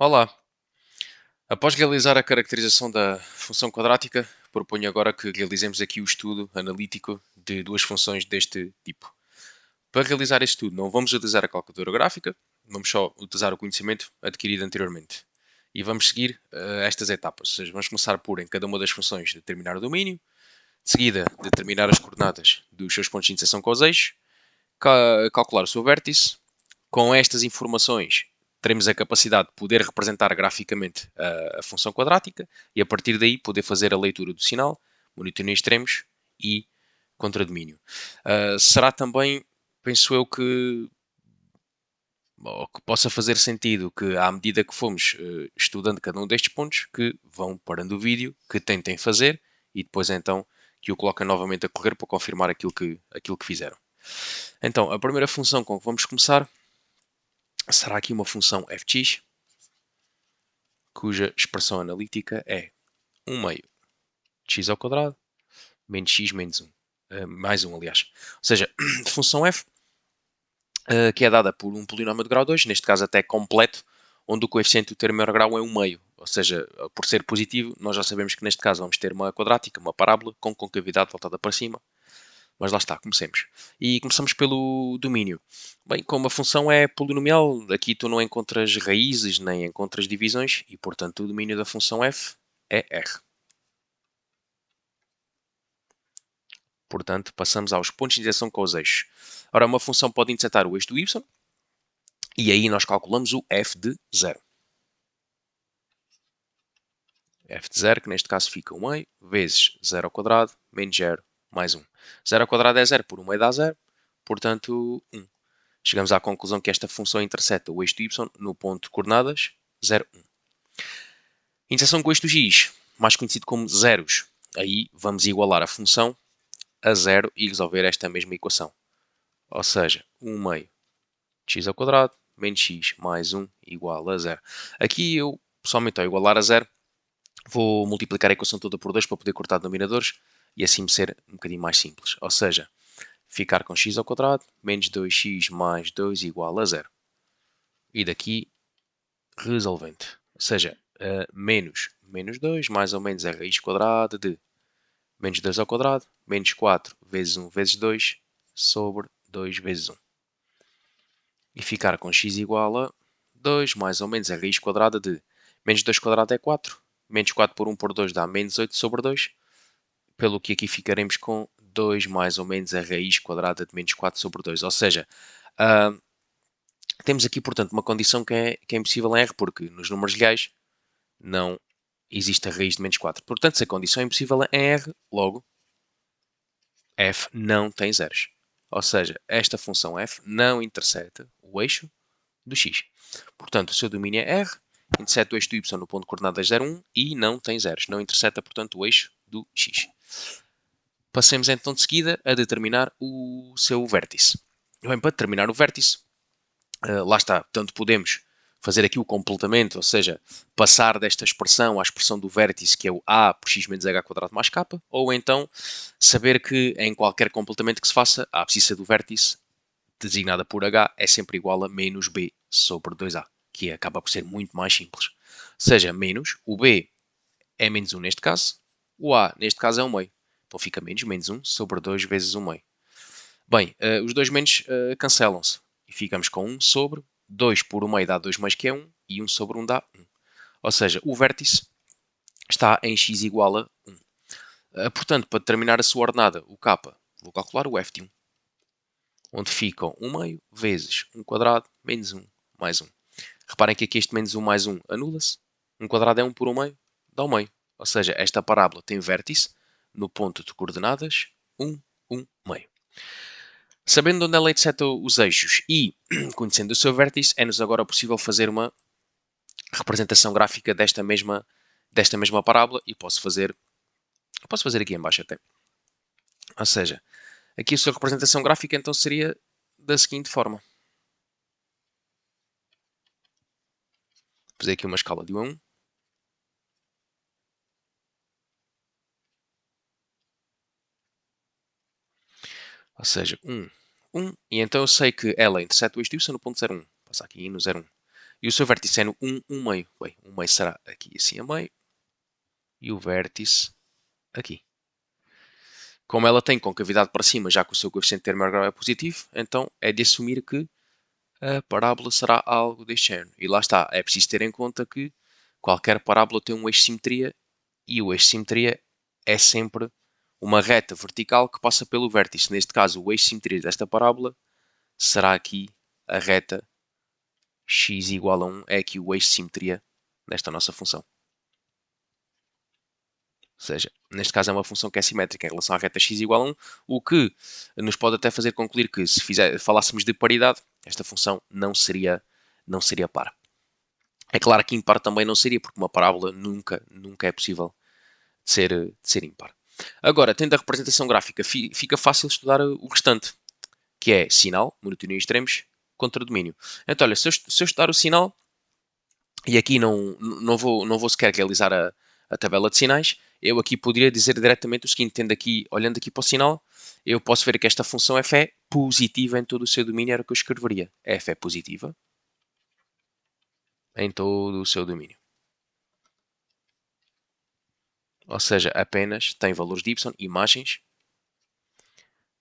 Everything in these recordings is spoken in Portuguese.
Olá! Após realizar a caracterização da função quadrática, proponho agora que realizemos aqui o estudo analítico de duas funções deste tipo. Para realizar este estudo, não vamos utilizar a calculadora gráfica, vamos só utilizar o conhecimento adquirido anteriormente. E vamos seguir estas etapas, ou seja, vamos começar por, em cada uma das funções, determinar o domínio, de seguida, determinar as coordenadas dos seus pontos de interseção com os eixos, calcular o seu vértice. Com estas informações, teremos a capacidade de poder representar graficamente a função quadrática e, a partir daí, poder fazer a leitura do sinal, monitoria extremos e contradomínio. Será também, penso eu, que possa fazer sentido que, à medida que fomos estudando cada um destes pontos, que vão parando o vídeo, que tentem fazer e depois então que o coloquem novamente a correr para confirmar aquilo que fizeram. Então, a primeira função com que vamos começar será aqui uma função f de x, cuja expressão analítica é 1 meio de x ao quadrado menos x menos 1. Mais 1, aliás. Ou seja, função f, que é dada por um polinómio de grau 2, neste caso até completo, onde o coeficiente do termo maior grau é 1 meio. Ou seja, por ser positivo, nós já sabemos que neste caso vamos ter uma quadrática, uma parábola, com concavidade voltada para cima. Mas lá está, comecemos. E começamos pelo domínio. Bem, como a função é polinomial, aqui tu não encontras raízes nem encontras divisões e, portanto, o domínio da função f é R. Portanto, passamos aos pontos de interseção com os eixos. Ora, uma função pode intersetar o eixo do y e aí nós calculamos o f de 0. F de 0, que neste caso fica 1 meio, vezes 0 ao quadrado, menos 0, mais 1. 0 ao quadrado é 0, por 1 meio dá 0, portanto 1. Chegamos à conclusão que esta função interseta o eixo do y no ponto de coordenadas 0, 1. Interseção com o eixo do x, mais conhecido como zeros. Aí vamos igualar a função a 0 e resolver esta mesma equação. Ou seja, 1 meio de x ao quadrado menos x mais 1 igual a 0. Aqui eu, pessoalmente, ao igualar a 0, vou multiplicar a equação toda por 2 para poder cortar denominadores e assim me ser um bocadinho mais simples. Ou seja, ficar com x ao quadrado menos 2x mais 2 igual a 0. E daqui, resolvente. Ou seja, menos 2 mais ou menos a raiz quadrada de menos 2 ao quadrado menos 4 vezes 1 vezes 2 sobre 2 vezes 1. E ficar com x igual a 2 mais ou menos a raiz quadrada de menos 2 quadrado é 4, menos 4 por 1 por 2 dá menos 8 sobre 2, pelo que aqui ficaremos com 2 mais ou menos a raiz quadrada de menos 4 sobre 2. Ou seja, temos aqui, portanto, uma condição que é impossível em R, porque nos números reais não existe a raiz de menos 4. Portanto, se a condição é impossível em R, logo, f não tem zeros. Ou seja, esta função f não interseta o eixo do x. Portanto, o seu domínio é R, interseta o eixo do y no ponto de coordenadas 0, 1 e não tem zeros. Não interseta, portanto, o eixo do x. Passemos então de seguida a determinar o seu vértice. Bem, para determinar o vértice, lá está, portanto, podemos fazer aqui o completamento, ou seja, passar desta expressão à expressão do vértice, que é o a por x menos h quadrado mais k, ou então saber que em qualquer completamento que se faça, a abscissa do vértice, designada por h, é sempre igual a menos b sobre 2a, que acaba por ser muito mais simples. Ou seja, menos, o b é menos 1 neste caso, o a neste caso é 1 meio. Então fica menos 1 sobre 2 vezes 1 meio. Bem, os dois menos cancelam-se. E ficamos com 1 sobre 2 por 1 meio dá 2 mais que é 1. E 1 sobre 1 dá 1. Ou seja, o vértice está em x igual a 1. Portanto, para determinar a sua ordenada, o k, vou calcular o f de 1. Onde ficam 1 meio vezes 1 quadrado menos 1 mais 1. Reparem que aqui este menos 1 mais 1 anula-se. 1 quadrado é 1 por 1 meio, dá 1 meio. Ou seja, esta parábola tem vértice no ponto de coordenadas 1, 1 meio. Sabendo onde ela interseta os eixos e conhecendo o seu vértice, é-nos agora possível fazer uma representação gráfica desta mesma parábola e posso fazer aqui em baixo até. Ou seja, aqui a sua representação gráfica então seria da seguinte forma. Vou fazer aqui uma escala de 1 a 1. Ou seja, 1, 1. E então eu sei que ela interseta o eixo de y no ponto 0, 1. Passa aqui no 0, 1. E o seu vértice é no 1, 1 meio. Bem, 1 meio será aqui assim a meio. E o vértice aqui. Como ela tem concavidade para cima, já que o seu coeficiente termo grau é positivo, então é de assumir que a parábola será algo deste género. E lá está, é preciso ter em conta que qualquer parábola tem um eixo de simetria e o eixo de simetria é sempre uma reta vertical que passa pelo vértice. Neste caso, o eixo de simetria desta parábola será aqui a reta x igual a 1, é aqui o eixo de simetria desta nossa função. Ou seja, neste caso é uma função que é simétrica em relação à reta x igual a 1, o que nos pode até fazer concluir que se falássemos de paridade, esta função não seria par. É claro que impar também não seria, porque uma parábola nunca é possível de ser impar. Agora, tendo a representação gráfica, fica fácil estudar o restante, que é sinal, monotonia e extremos, contra domínio. Então, olha, se eu estudar o sinal, e aqui não vou sequer realizar a tabela de sinais, eu aqui poderia dizer diretamente o seguinte, olhando aqui para o sinal, eu posso ver que esta função f é positiva em todo o seu domínio, era o que eu escreveria. F é positiva em todo o seu domínio. Ou seja, apenas tem valores de y, imagens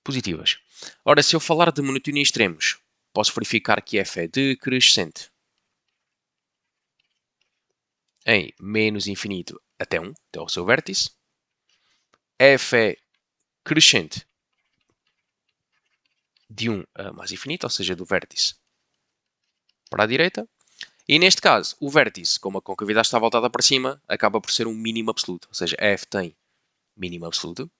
positivas. Ora, se eu falar de monotonia extremos, posso verificar que f é decrescente em menos infinito até 1, até o seu vértice. F é crescente de 1 a mais infinito, ou seja, do vértice para a direita. E neste caso, o vértice, como a concavidade está voltada para cima, acaba por ser um mínimo absoluto. Ou seja, f tem mínimo absoluto.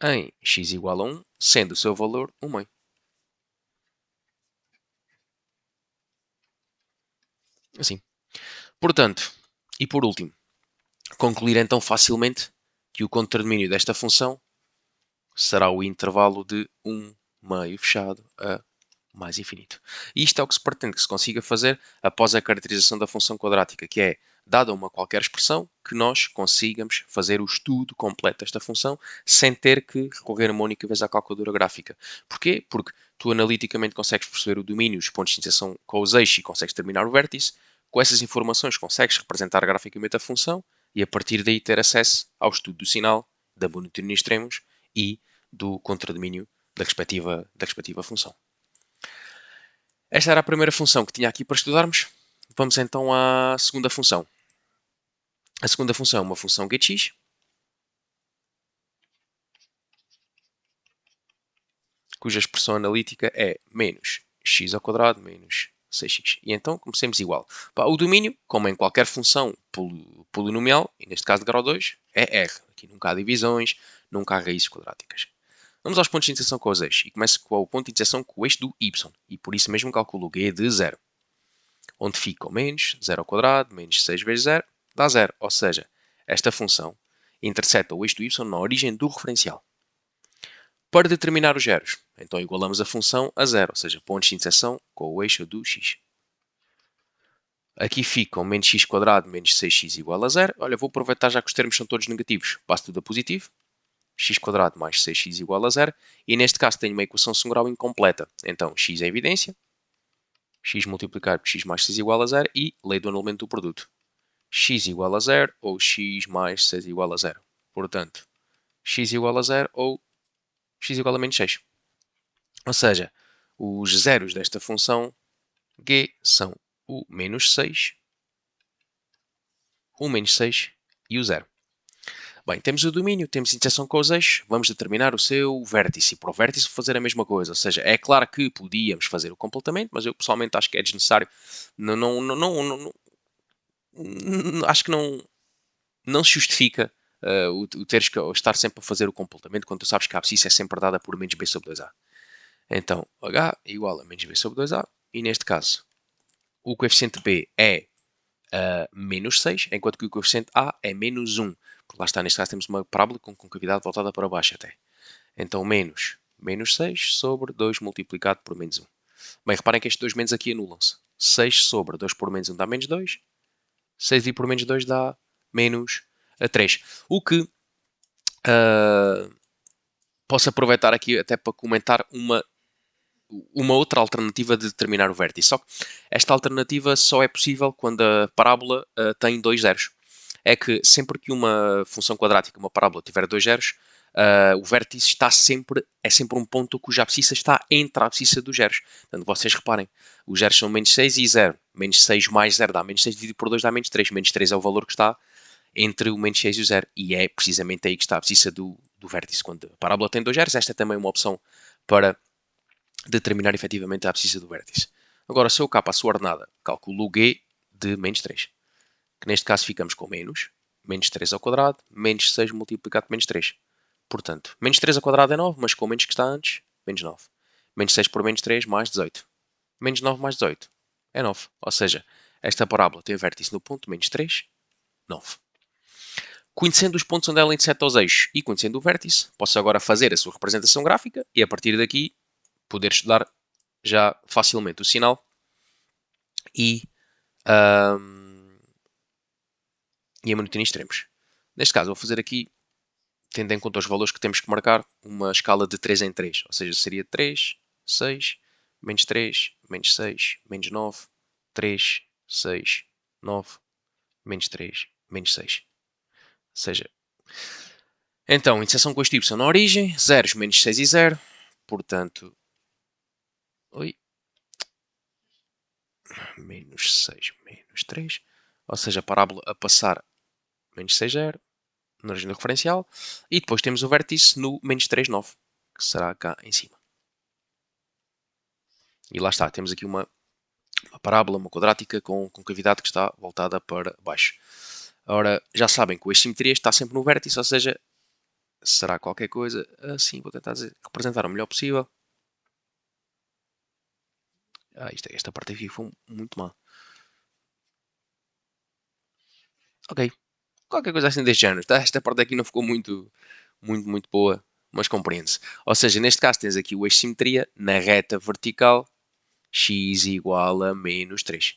Em x igual a 1, sendo o seu valor 1 meio. Assim. Portanto, e por último, concluir então facilmente que o contradomínio desta função será o intervalo de 1 meio fechado a mais infinito. E isto é o que se pretende que se consiga fazer após a caracterização da função quadrática, que é, dada uma qualquer expressão, que nós consigamos fazer o estudo completo desta função sem ter que recorrer uma única vez à calculadora gráfica. Porquê? Porque tu analiticamente consegues perceber o domínio, os pontos de interseção com os eixos e consegues terminar o vértice. Com essas informações consegues representar graficamente a função e a partir daí ter acesso ao estudo do sinal, da monotonia extremos e do contradomínio da respectiva função. Esta era a primeira função que tinha aqui para estudarmos. Vamos então à segunda função. A segunda função é uma função getx, cuja expressão analítica é menos x ao quadrado menos 6x. E então comecemos igual. O domínio, como em qualquer função polinomial, e neste caso de grau 2, é R. Aqui nunca há divisões, nunca há raízes quadráticas. Vamos aos pontos de interseção com os eixos. E começo com o ponto de interseção com o eixo do y. E por isso mesmo calculo g de 0. Onde fica o menos 0 ao quadrado, menos 6 vezes 0, dá 0. Ou seja, esta função intercepta o eixo do y na origem do referencial. Para determinar os zeros, então igualamos a função a 0, ou seja, pontos de interseção com o eixo do x. Aqui ficam menos x quadrado menos 6x igual a 0. Olha, vou aproveitar já que os termos são todos negativos. Passo tudo a positivo. X quadrado mais 6x igual a 0. E neste caso tenho uma equação segundo grau incompleta. Então, x é evidência. X multiplicado por x mais 6 igual a 0. E lei do anulamento do produto. X igual a 0 ou x mais 6 igual a 0. Portanto, x igual a 0 ou x igual a menos 6. Ou seja, os zeros desta função g são o menos 6, o menos 6 e o 0. Bem, temos o domínio, temos a interseção com os eixos, vamos determinar o seu vértice. E para o vértice fazer a mesma coisa. Ou seja, é claro que podíamos fazer o completamento, mas eu pessoalmente acho que é desnecessário. Acho que não se justifica o teres que estar sempre a fazer o completamento quando tu sabes que a abscissa é sempre dada por menos b sobre 2a. Então, h igual a menos b sobre 2a, e neste caso, o coeficiente b é menos 6, enquanto que o coeficiente a é menos 1. Porque lá está, neste caso temos uma parábola com concavidade voltada para baixo até. Então, menos 6 sobre 2 multiplicado por menos 1. Bem, reparem que estes dois menos aqui anulam-se. 6 sobre 2 por menos 1 dá menos 2. 6 dividido por menos 2 dá menos 3. O que posso aproveitar aqui até para comentar uma outra alternativa de determinar o vértice. Só que esta alternativa só é possível quando a parábola tem dois zeros. É que sempre que uma função quadrática, uma parábola, tiver dois zeros, o vértice é sempre um ponto cuja abscissa está entre a abscissa dos zeros. Portanto, vocês reparem, os zeros são menos 6 e 0. Menos 6 mais 0 dá menos 6 dividido por 2 dá menos 3. Menos 3 é o valor que está entre o menos 6 e o 0. E é precisamente aí que está a abscissa do vértice. Quando a parábola tem dois zeros, esta é também uma opção para determinar efetivamente a abscissa do vértice. Agora, se eu cá para a sua ordenada, calculo o g de menos 3. Que neste caso ficamos com menos 3 ao quadrado, menos 6 multiplicado por menos 3. Portanto, menos 3 ao quadrado é 9, mas com o menos que está antes, menos 9. Menos 6 por menos 3, mais 18. Menos 9 mais 18 é 9. Ou seja, esta parábola tem vértice no ponto menos 3, 9. Conhecendo os pontos onde ela intersecta os eixos e conhecendo o vértice, posso agora fazer a sua representação gráfica e a partir daqui poder estudar já facilmente o sinal e, e a monotonia extremos. Neste caso, vou fazer aqui, tendo em conta os valores que temos que marcar, uma escala de 3 em 3. Ou seja, seria 3, 6, menos 3, menos 6, menos 9, 3, 6, 9, menos 3, menos 6. Ou seja, então, interseção com este y na origem, zeros menos 6 e 0. Portanto, menos 6, menos 3. Ou seja, a parábola a passar menos 6, 0, na origem do referencial. E depois temos o vértice no menos 3, 9, que será cá em cima. E lá está, temos aqui uma parábola, uma quadrática com concavidade que está voltada para baixo. Ora, já sabem que o eixo de simetria está sempre no vértice, ou seja, será qualquer coisa assim. Vou tentar representar o melhor possível. Esta parte aqui foi muito má. Ok. Qualquer coisa assim deste género. Esta parte aqui não ficou muito boa, mas compreende-se. Ou seja, neste caso tens aqui o eixo de simetria na reta vertical x igual a menos 3.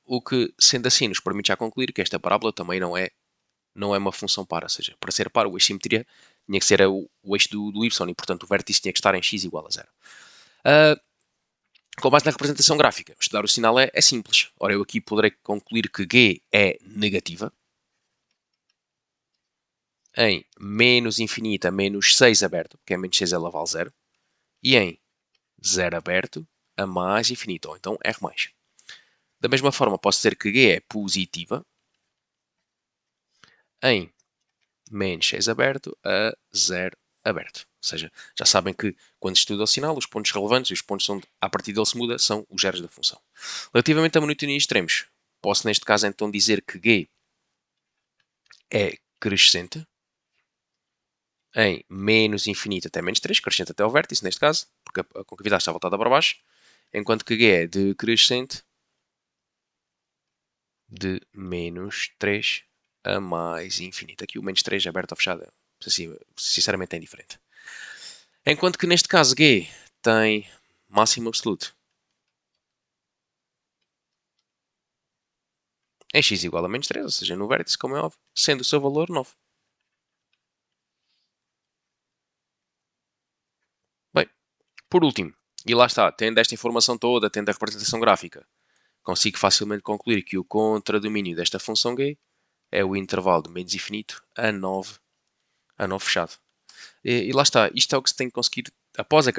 O que, sendo assim, nos permite já concluir que esta parábola também não é uma função par. Ou seja, para ser par, o eixo de simetria tinha que ser o eixo do y e, portanto, o vértice tinha que estar em x igual a 0. Com base na representação gráfica, estudar o sinal é simples. Ora, eu aqui poderei concluir que g é negativa em menos infinito a menos 6 aberto, que é menos 6 elevado a 0, e em 0 aberto a mais infinito, ou então R+. Da mesma forma, posso dizer que g é positiva em menos 6 aberto a 0 aberto. Ou seja, já sabem que quando estuda o sinal, os pontos relevantes e os pontos onde a partir dele se muda são os zeros da função. Relativamente a monotonia extremos, posso neste caso então dizer que g é crescente em menos infinito até menos 3, crescente até ao vértice, neste caso, porque a concavidade está voltada para baixo, enquanto que g é decrescente de menos 3 a mais infinito. Aqui o menos 3 aberto ou fechado, sinceramente é indiferente. Enquanto que neste caso g tem máximo absoluto em x igual a menos 3, ou seja, no vértice, como é óbvio, sendo o seu valor 9. Bem, por último, e lá está, tendo esta informação toda, tendo a representação gráfica, consigo facilmente concluir que o contradomínio desta função g é o intervalo de menos infinito a 9 fechado. E lá está, isto é o que se tem que conseguir, após a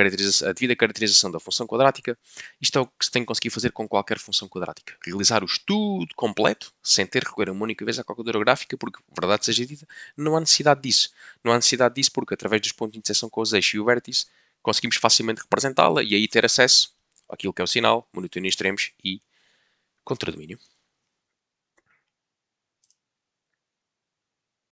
devida caracterização da função quadrática, isto é o que se tem que conseguir fazer com qualquer função quadrática. Realizar o estudo completo, sem ter que recorrer uma única vez à calculadora gráfica, porque, verdade seja dita, não há necessidade disso. Não há necessidade disso porque, através dos pontos de interseção com os eixos e o vértice, conseguimos facilmente representá-la e aí ter acesso àquilo que é o sinal, monotonia extremos e contradomínio.